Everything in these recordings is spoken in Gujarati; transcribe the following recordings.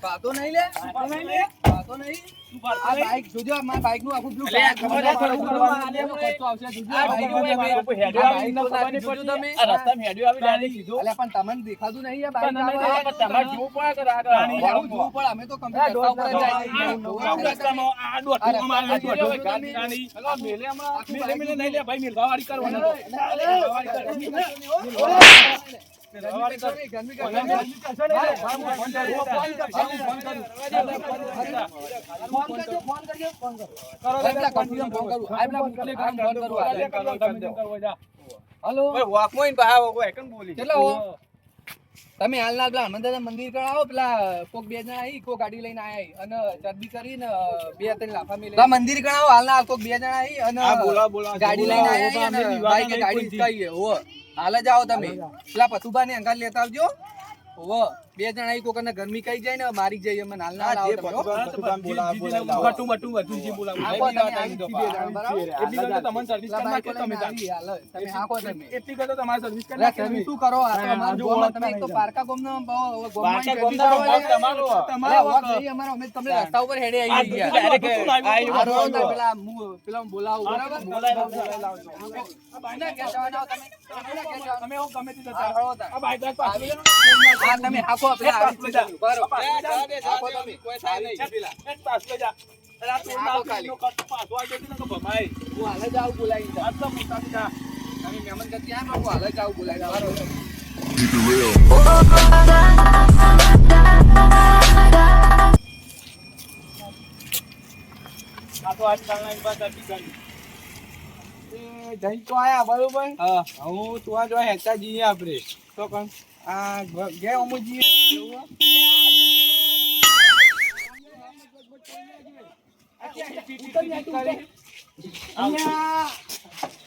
વાતો નહીં લે વાતો નહીં આ બાઈક જોજો મારા બાઈક નું આખું બ્લુ ખર્ચો આવશે જોજો આ બાઈક નો ખબર જોજો તમે આ રસ્તામાં હેડ્યો આવી ડાયરેક્ટ કીધું અલ્યા પણ તમને દેખાતું નહીં આ બાઈક તમારે જોવું પડે કે આગળ જોવું પડે અમે તો કમ્પ્લીટ રસ્તા ઉપર જાય રસ્તામાં આ દોટ મારે ગાડી મેલે હમણાં મેલે નહીં લે ભાઈ મિલવાવાડી કરવાનો તમે હાલના પેલા હનુમાન મંદિર કરાવો પેલા કોક બે જણા આવી કોક ગાડી લઈને આયા અને ચરબી કરીને બે ત્રણ લાફા મેલે મંદિર કરાવો હાલના કોક બે જણા આવી અને ગાડી લઈને આયા અને બાઈક ગાડી હિસકાઈ હો હાલ જાઓ તમે પેલા પથુબા ને અંગાલ લેતા આવજો ઓ બે જણા આવી કોકને ગરમી કઈ જાય ને મારી જાય મને હાલ ના આવો બટુ બટુ બધું જે બોલાવું આપો તમે એટલી તો તમને સર્વિસ કરવા કે તમે તમે આખો તમે એટલી તો તમારી સર્વિસ કરવા તમે શું કરો આ તમારો ગોમ તમે એક તો પારકા ગોમનો ગોમમાં તમારો વોક નહીં અમારો અમે તમને રસ્તા ઉપર હેડે આવી ગયા ડાયરેક્ટ પેલા પેલા બોલાવો બરાબર બોલાવજો આ બાઈના કે જવાના તમે અમે ઓ ગમે તે જતા આ બાઈક પાછી આ તમે આખો આપણે આવી જ બરોબર આખો તમે કોઈ થાય નહીં પેલા એક પાસ લઈ જા રાત નો ખાલી પાસ વાઈ દેતી ને ભમાઈ હું હાલે જાવ બોલાઈ જા આ તો મોટા જા તમે મહેમાન ગતિ આ હું હાલે જાવ બોલાઈ જા બરોબર keep it real આ તો આજ કાલના બાદ આપી ગઈ એ જઈ તો આયા બરોબર હા હું તું આ જો હેતા જઈએ આપણે તો કોણ આ ગે અમુજી એવું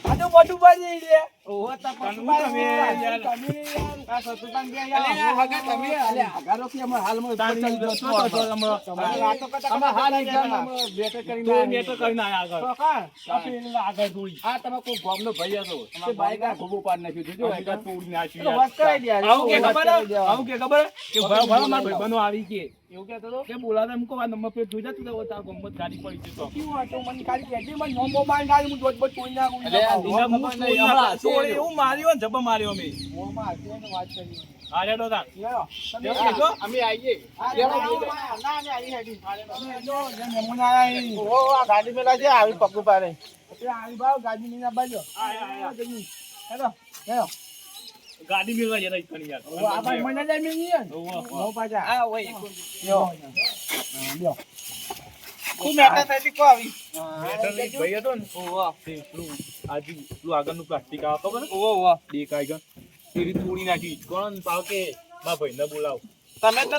આ તો મોટું બાજી રે ઓહો તા તમે યાર આ સતુકાન બે યાર હગા તમે અલે આગારો કે અમે હાલમાં પડી ગયો તો તમે વાતો કરતા અમે હાલ એક્ઝામ બેટર કરીને આયા આગળ તો કા આપણે આગળ દોડી આ તમે કોઈ ગોમનો ભાઈ હતો તે બાઈક આ ગોબો પાડ નાખ્યો જોજો એક તોડી નાખ્યો બસ કરાઈ દે આવું કે ખબર કે ભાઈ માર ભાઈ બનો આવી કે એવું કહેતો તો કે બોલાવે એમ કો આ નંબર પ્લેટ જોઈ જા તું તો તાર ગોમત ગાડી પડી છે તો કેવું હતો મને ગાડી કેટી મને નોમો માર ગાડી હું જોત તોડી નાખું અરે એવું માર્યો ને જબ માર્યો મે ઓમાં આને વાત કરી આરે દોતા તમે કેજો અમે આવીએ ના ને આવી હેડી અમે જો જે નમૂને આયા ઓ આ ગાડી મેલા છે આવી પક્કુ પારે તે આવી બાવ ગાડી નીના બાજો આ જમી હેલો હેલો ગાડી મેલવા જરા ઇકણી યાર ઓ આ ભાઈ મને જાય મેની યાર ઓ પાજા આ ઓય યો લ્યો તું મેટા થાતી કો આવી મેટા લઈ ભાઈ હતો ને ઓવા તે પેલું આજી પેલું આગળનું પ્લાસ્ટિક આ ખબર ઓવા ઓવા દેખાય ગયો તીરી તોડી નાખી કોણ પાવ કે બા ભાઈ ને બોલાવ તમે તો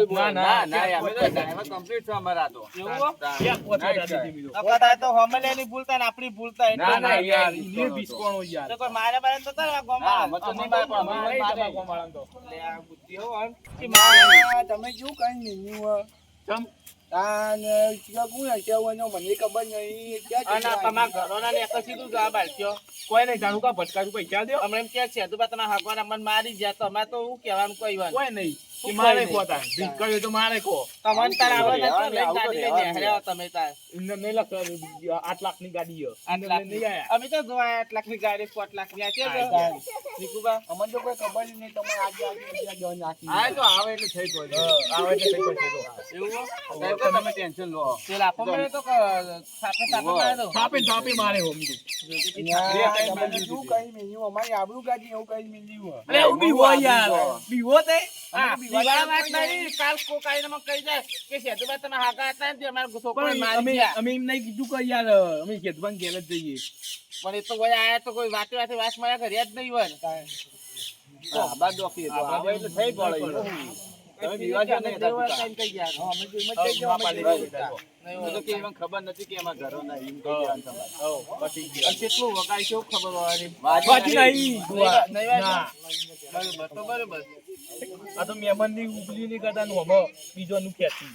ના ના ના અમે તો ડ્રાઈવર કમ્પ્લીટ છે અમારા તો એવું ક્યાં પહોંચા દાદી બીજો અપડા તો હમલેની ભૂલતા ને આપણી ભૂલતા ના ના યાર ઈ બિસ્કોણો યાર તો કોઈ મારે બારે તો તાર ગોમાળા મત તો નહીં મારે મારે ગોમાળા તો લે આ બુદ્ધિ હો આમ કે મારે તમે જો કઈ નહીં હો ચમ આને ચીગું કેવાનો મને ખબર નહીં ક્યાં છે તમારા ઘરોના ને એક સીધું જવાબ આલ્યો કોઈ નહીં જાણું કા ભટકાયું પૈસા દે અમે એમ કે છે તો તમે હાકવાના મન મારી ગયા તો અમે તો હું કહેવાનું કોઈ નહીં કે મારે કોતા ભીખ કર્યો તો મારે કો તમને તાર આવે ને લઈને ગાડી લઈને હેરા તમે તાર ઇન્ને નહીં લખ 8 લાખ ની ગાડી હો 8 લાખ નહીં આયા અમે તો જોયા 8 લાખ ની ગાડી 4 લાખ ની આ છે નીકુબા અમને તો કોઈ ખબર નહીં તમે આજે જો નાખી આ તો આવે એટલે થઈ ગયો આવે એટલે થઈ ગયો એવું તમે ટેન્શન લો તે લાખો મને તો છાપે મારે હો મીધું શું કઈ મેન્યુ અમારી આબરૂ ગાડી એવું કઈ મેન્યુ અરે ઉભી હો યાર બીવો તે હા બીવા વાત નહીં કાલ કો કાઈને મને કહી જાય કે સેતુ ભાઈ તમે હાકા હતા ને અમાર છોકરો મારી અમે એમ નહીં કીધું કે યાર અમે ખેતવાન ગેલ જ જઈએ પણ એ તો કોઈ આયા તો કોઈ વાતે વાત મારા ઘરે જ નહીં હોય તો આબા દોખી તો આવે એટલે થઈ પડે તમે બીવા જ નહીં દેવા કાઈ કઈ યાર હા અમે જો મત જઈએ અમે તો કે એમાં ખબર નથી કે એમાં ઘરો ના એમ કઈ યાર તમારે હો પછી ગયો કેટલું વગાઈ છે ખબર વાળી વાજી નહીં ના બરાબર તો બરાબર આ તો મહેમાન ની ઉગલી ની કદા નું હમ બીજો નું ખેતી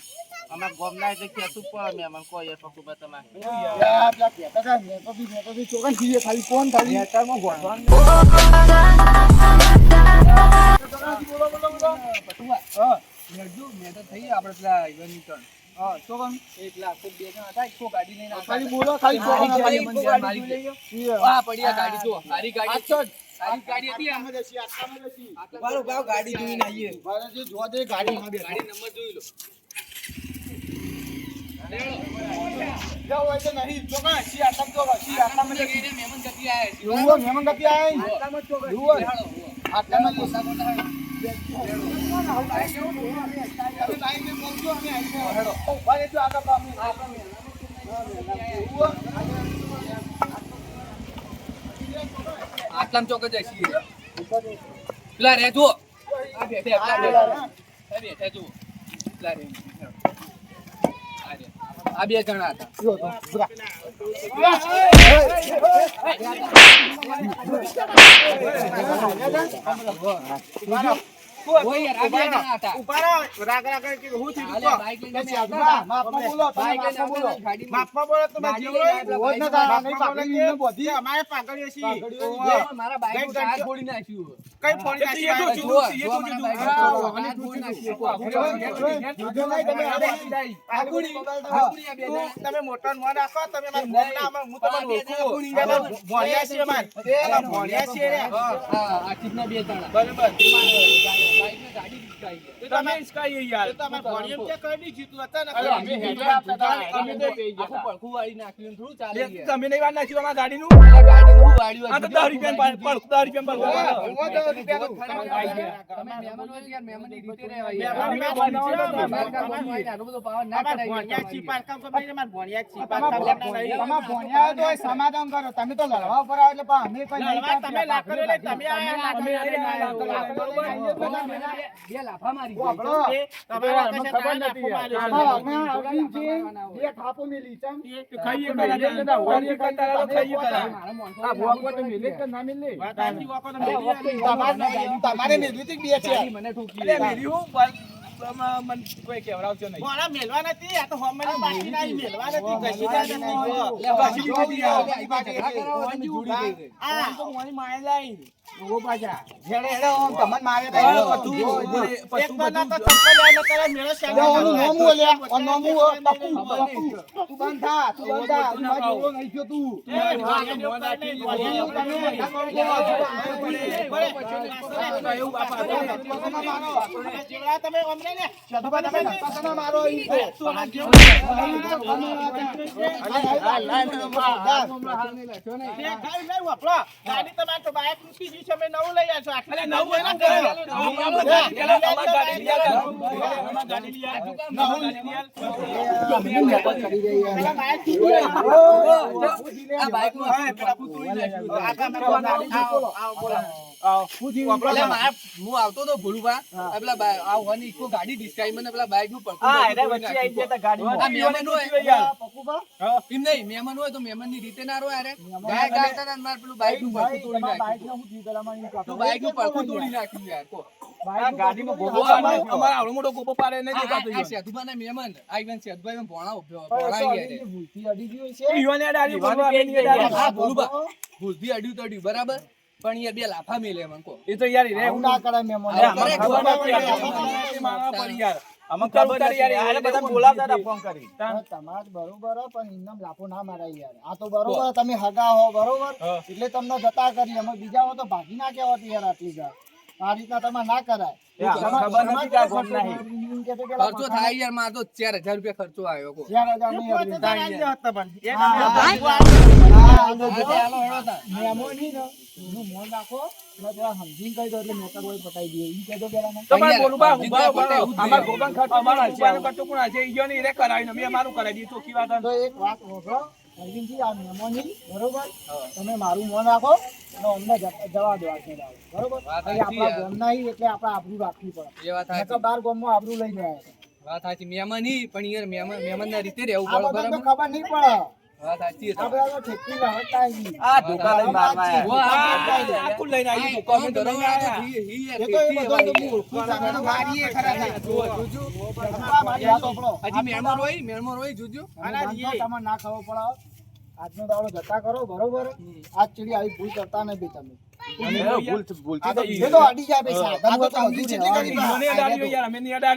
અમાર ગોમ ના એટલે ખેતું પર મહેમાન કોઈ એ પકુ બા તમારે યાર આપલા ખેતા કા મેં તો ચોકન જીએ ખાલી કોણ ખાલી હેટર માં ગોઠવાન બોલો પટુવા હા હેડજો મેં તો થઈ આપણે પેલા ઈવનની ટર્ન હા તો કોણ એકલા કોઈ બે જણ હતા ઈકો ગાડી લઈને આવતા ખાલી બોલો ખાલી મારી વાહ પડ્યા ગાડી જો સારી ગાડી સારી ગાડી હતી આમ બરાબર ગાડી જોઈને આવીએ જો દે ગાડી માં ગાડી નંબર જોઈ લો જાવ હોય તો નહીં જો કા સી આટમ તો સી આટમ માં ગઈને મહેમાન ગતિ આયા છે રૂવો મેમન ગતિ આય આટમ તો રૂવો આટમ માં કોસા કોસા તમે લાઈન મે પહોંચો અમે આવીએ હેડો ભાઈ જો આગળ આપણે આટલામ ચોક જ છીએ પેલા રે જો આ બેઠે બેઠે જો પેલા રે આ બે જણા હતા ઓય યાર આ બે જણા હતા ઉપાડો રાગ રાગ કે હું થી આલે બાઈક લઈને અમે આવતા માપમાં બોલો બાઈક લઈને બોલો આવતા ગાડી માપમાં બોલો તમે જીવો રોજ ના તારા નહીં પાગડીએ બધી અમારે પાગડીએ છીએ મારા બાઈક નું ટાયર ફોડી નાખ્યું કઈ ફોડી નાખી તમે મોટર માં રાખો તમે હું તમને ભણ્યા છીએ માર ભણ્યા છીએ રે આ ટીમના બે જણા બરાબર બાઈક ને ગાડી ડિસ્કાઈ તમે ઇસકાઈએ યાર તમે ભણ્યા કે કઈ નહીં જીતું હતા ને અમે હેડ્યા હતા અમે તો આખું પડખું વાળી નાખ્યું થોડું ચાલે ગયા તમે નહીં વાર નાખ્યું અમારા ગાડીનું ગાડી નું વાળ્યું આ તો 10 રૂપિયા પર 10 રૂપિયા તમે મહેમાન હોય યાર મહેમાન ની રીતે રહેવાય સમાધાન કરો તમે તો લડવા ઉપર આવો એટલે અમે કોઈ નહીં તમે લાકડો લે તમે બે લાફા મારી ખબર નથી બે થાપો મેલી ચમ ખાઈએ તમારે મેલવી બે છે મને ઠોકી એટલે મેલી હું મને કોઈ કેવડાવજો નહીં બોલા મેલવા નથી આ તો હોમે બાકી નહીં મેલવા નથી કશી જાય નથી આ તો મોની માય લાઈ ઓ પાજા હેડે હેડે ઓમ તમને મારે તો એક બના તો ચપ્પલ લઈને કરે મેળો શાંતિ ઓનું નામ બોલ્યા ઓ નામ પપ્પુ તું બંધા તું માજો નહીં થયો તું તમે અમને ને તમે મારો ગાડી તમારે તો બાઈક રૂકી છે તમે નવું લઈ આવશો આટલે નવું એના આ બાઈક નું હું આવતો તો ભૂલુભા પેલા આવવાની ઈકો ગાડી ડિસ્કાઈ મને પેલા બાઈક નું એમ નહીં મહેમાન હોય તો મહેમાન ની રીતે ના રોય અરે ગાય ગાતા હતા મારે પેલું બાઈક નું પડખું તોડી નાખ્યું બાઈક નું પડખું તોડી નાખ્યું યાર કો ગાડીમાં ગોબો અમારા આવડો મોટો ગોબો પાડે નહીં દેખાતો આ સેતુભા ના મહેમાન આઈવન સેતુભાઈ ને ભોણા ભૂલથી અડ્યું તડ્યું બરાબર પણ યાર બે લાફા મેલે એમ કો એ તો યાર રે હું ના કરાય મેમોન યાર અમુક ખબર યાર આને બધા બોલાવતા હતા ફોન કરી તમાર બરોબર પણ ઇન્નમ લાફો ના મારાય યાર આ તો બરોબર તમે હગા હો બરોબર એટલે તમને જતા કરી અમે બીજા હો તો ભાગી ના કેવા યાર આટલી જા આ રીતના તમે ના કરાય ખબર નથી કે ગોમ નહીં ખર્ચો થાય યાર માર તો 4000 રૂપિયા ખર્ચો આવ્યો કો 4000 ની હતા પણ એક મેમોની ને નું મોન રાખો ને જરા સમજીને કહી દો એટલે મેટર હોય પટાઈ દે ઈ કહેજો પેલા ને તમાર બોલું બા અમાર ગોબન ખર્ચો અમાર હચવાનું કટુ કોણ છે ઈયો ની રે કરાવી ને મે મારું કરાવી દી ચોકી વાત તો એક વાત હોભળો અરવિંદજી આ મેમોની બરોબર તમે મારું મોન રાખો અને અમને જવા દો આખે બરોબર આપણા ગોમ નહીં એટલે આપણે આબરૂ રાખવી પડે એ વાત આ તો 12 ગોમમાં આબરૂ લઈને આવ્યા વાત સાચી મહેમાન ઈ પણ યાર મહેમાન ના રીતે રહેવું પડે બરાબર ખબર નહીં પડે વાત સાચી છે આપણે તો ઠેકી લાવતા આવી આ ધોકા લઈ મારવા આ કુલ લઈને આવી ધોકા મે ધોકા એ તો એ બધો હું મારીએ ખરા જોજો મારી આ તોપડો હજી મહેમાન હોય જોજો આના તમને ના ખબર પડે આજનો દાડો જતા કરો બરોબર આજ ચીડી આવી ભૂલ કરતા નહીં બી તમે આ તો ભેદો અડી જાય બે સાધન તો હજુ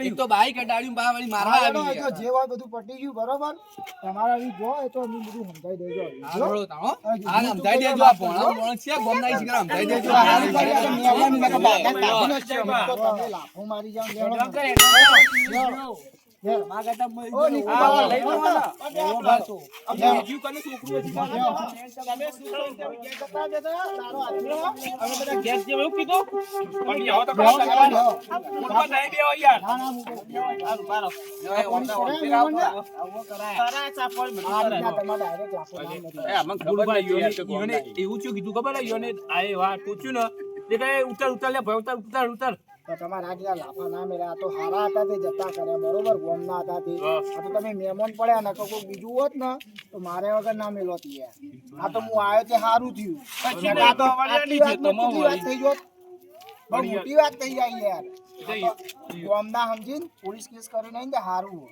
એક તો બાઈક અડાડ્યું બા વળી મારવા આવી જે હોય બધું પટી ગયું બરોબર તમારા આવી જો એ તો અમે બધું સમજાઈ દેજો હાલો તાઓ આ સમજાઈ દેજો આ ભણો છે ગોમનાઈ શીખરા સમજાઈ દેજો તમે લાફો મારી જાવ એવું શું કીધું ખબર પૂછ્યું ને ઉતર તમારા આજના લાફા ના મેળ્યા આ તો હારા હતા તે જતા કર્યા બરોબર ગોમના હતા તે આ તો તમે મહેમાન પડ્યા ને કોઈ બીજું હોત ને તો મારે વગર ના મેલો યાર આ તો હું આવ્યો તે સારું થયું આ તો આટલી વાત થઈ જોત બહુ મોટી વાત થઈ જાય યાર ગોમના સમજીને પોલીસ કેસ કરી નહીં ને સારું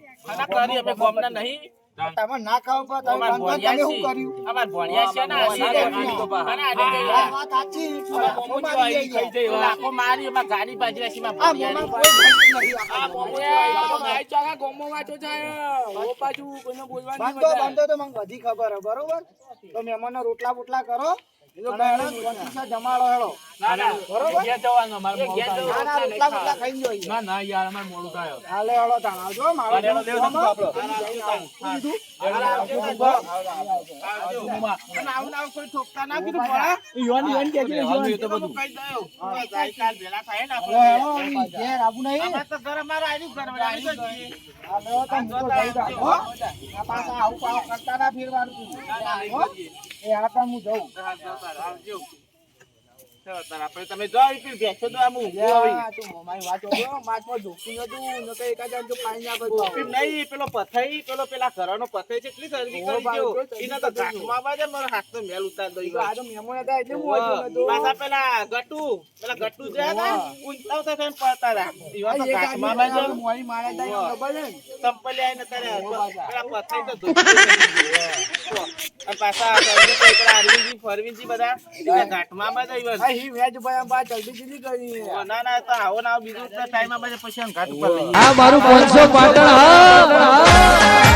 તમે ના ખાવ પણ તમે શું કર્યું અમાર ભણ્યા છે ને વાત સાચી લાખો મારી એમાં ગાડી બાજી રાખી માં આ મોમાં કોઈ બંધો તો મને બધી ખબર હે બરોબર તો મહેમાનને રોટલા બોટલા કરો જમાડો હેડો બરોબર રોટલા બોટલા ખાઈ જોઈએ ના યાર અમાર મોડું થાય હાલે હેડો તાણ આવજો મારો કોઈ ઠોકતા ના કીધું ઘેર આવું નહીં તો ઘર અમારે આવ્યું ઘર પાછા આવું પાવ કરતા ના ફેરવાનું એ આ કામ હું જઉં તમે જો બેસો તો આમ નહીં પેલો પથઈ પેલો પેલા ઘરનો પથઈ છે કેટલી સર્જી કરી ગયો એને તો ઘાટમાં બાજે મારો હાથ તો મેલ ઉતાર દઈ પાછા પેલા ગટુ જે હતા ઊંચા ઉતા થઈને પડતા હતા ઈવા તો ઘાટમાં બાજે સંપલી આઈને તારે પેલા પથઈ તો અને પાછા પેલા અરવિંદજી ફરવિંદજી બધા ઘાટમાં બાજે ના તો આવો ના બીજું ટાઈમ પછી ઘાટ ઉપર આ મારું 500 પાટણ હા